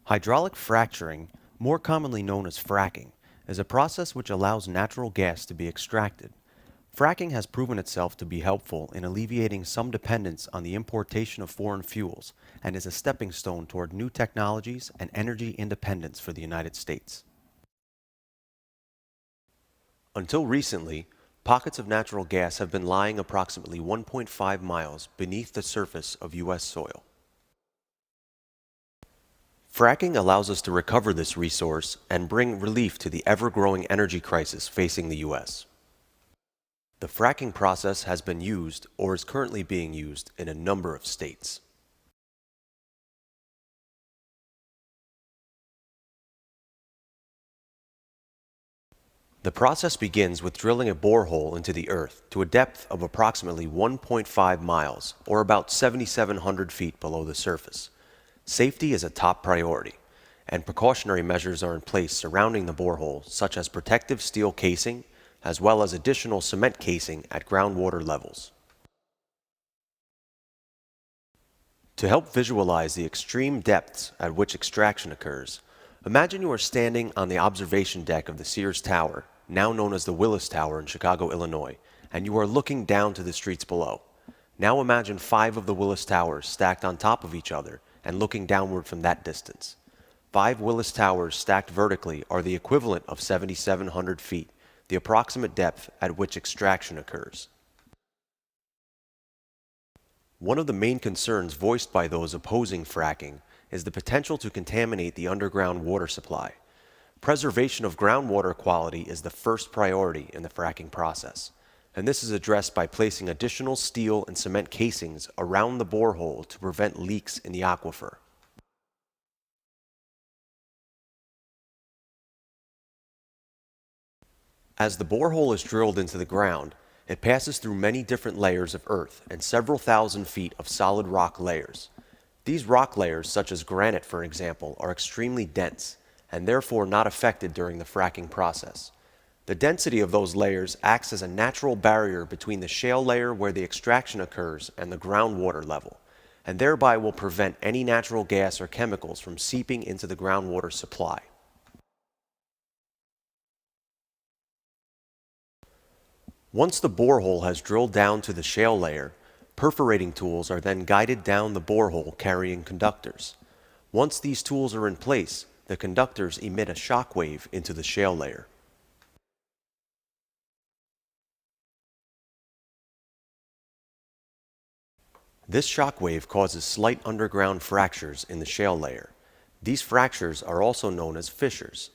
Hydraulic fracturing, more commonly known as fracking, is a process which allows natural gas to be extracted. Fracking has proven itself to be helpful in alleviating some dependence on the importation of foreign fuels and is a stepping stone toward new technologies and energy independence for the United States. Until recently, pockets of natural gas have been lying approximately 1.5 miles beneath the surface of U.S. soil. Fracking allows us to recover this resource and bring relief to the ever-growing energy crisis facing the U.S. The fracking process has been used or is currently being used in a number of states. The process begins with drilling a borehole into the earth to a depth of approximately 1.5 miles, or about 7,700 feet below the surface. Safety is a top priority, and precautionary measures are in place surrounding the borehole, such as protective steel casing, as well as additional cement casing at groundwater levels. To help visualize the extreme depths at which extraction occurs, imagine you are standing on the observation deck of the Sears Tower, now known as the Willis Tower in Chicago, Illinois, and you are looking down to the streets below. Now imagine 5 of the Willis Towers stacked on top of each other and looking downward from that distance. 5 Willis Towers stacked vertically are the equivalent of 7,700 feet, the approximate depth at which extraction occurs. One of the main concerns voiced by those opposing fracking is the potential to contaminate the underground water supply. Preservation of groundwater quality is the first priority in the fracking process, and this is addressed by placing additional steel and cement casings around the borehole to prevent leaks in the aquifer. As the borehole is drilled into the ground, it passes through many different layers of earth and several thousand feet of solid rock layers. These rock layers, such as granite for example, are extremely dense and therefore not affected during the fracking process. The density of those layers acts as a natural barrier between the shale layer where the extraction occurs and the groundwater level, and thereby will prevent any natural gas or chemicals from seeping into the groundwater supply. Once the borehole has drilled down to the shale layer, perforating tools are then guided down the borehole carrying conductors. Once these tools are in place, the conductors emit a shock wave into the shale layer. This shock wave causes slight underground fractures in the shale layer. These fractures are also known as fissures.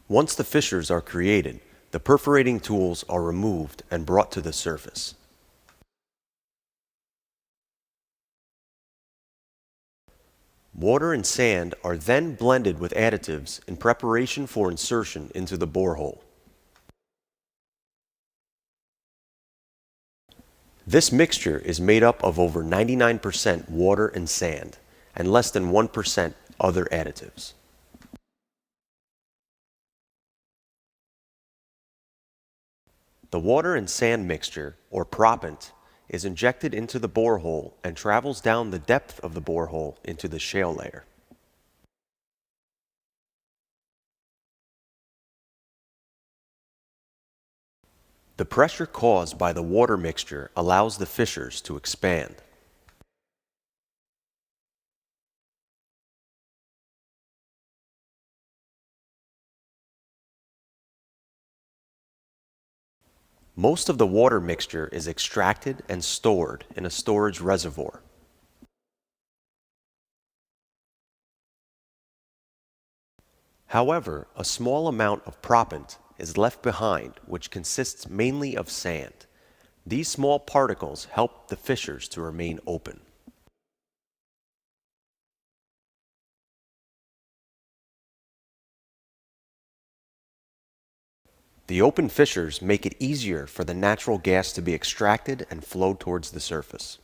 Once the fissures are created, the perforating tools are removed and brought to the surface. Water and sand are then blended with additives in preparation for insertion into the borehole. This mixture is made up of over 99% water and sand, and less than 1% other additives. The water and sand mixture, or proppant, is injected into the borehole and travels down the depth of the borehole into the shale layer. The pressure caused by the water mixture allows the fissures to expand. Most of the water mixture is extracted and stored in a storage reservoir. However, a small amount of proppant is left behind, which consists mainly of sand. These small particles help the fissures to remain open. The open fissures make it easier for the natural gas to be extracted and flow towards the surface.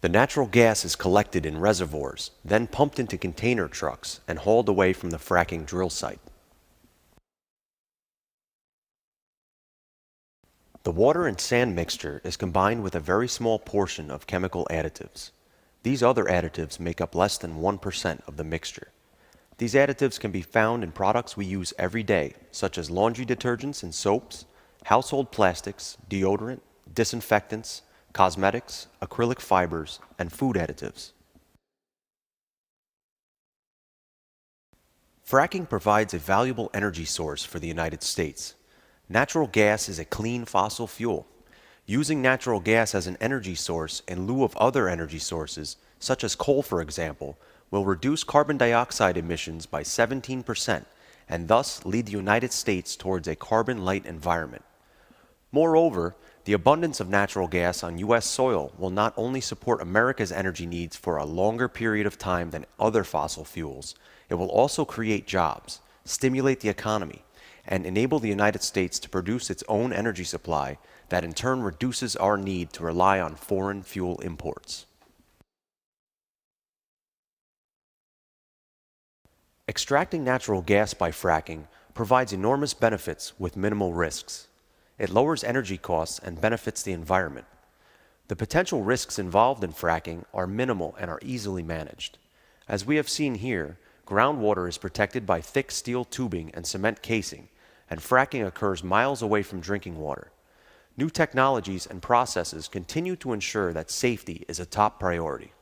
The natural gas is collected in reservoirs, then pumped into container trucks and hauled away from the fracking drill site. The water and sand mixture is combined with a very small portion of chemical additives. These other additives make up less than 1% of the mixture. These additives can be found in products we use every day, such as laundry detergents and soaps, household plastics, deodorant, disinfectants, cosmetics, acrylic fibers, and food additives. Fracking provides a valuable energy source for the United States. Natural gas is a clean fossil fuel. Using natural gas as an energy source in lieu of other energy sources, such as coal for example, will reduce carbon dioxide emissions by 17% and thus lead the United States towards a carbon-light environment. Moreover, the abundance of natural gas on U.S. soil will not only support America's energy needs for a longer period of time than other fossil fuels, it will also create jobs, stimulate the economy, and enable the United States to produce its own energy supply that in turn reduces our need to rely on foreign fuel imports. Extracting natural gas by fracking provides enormous benefits with minimal risks. It lowers energy costs and benefits the environment. The potential risks involved in fracking are minimal and are easily managed. As we have seen here, groundwater is protected by thick steel tubing and cement casing, and fracking occurs miles away from drinking water. New technologies and processes continue to ensure that safety is a top priority.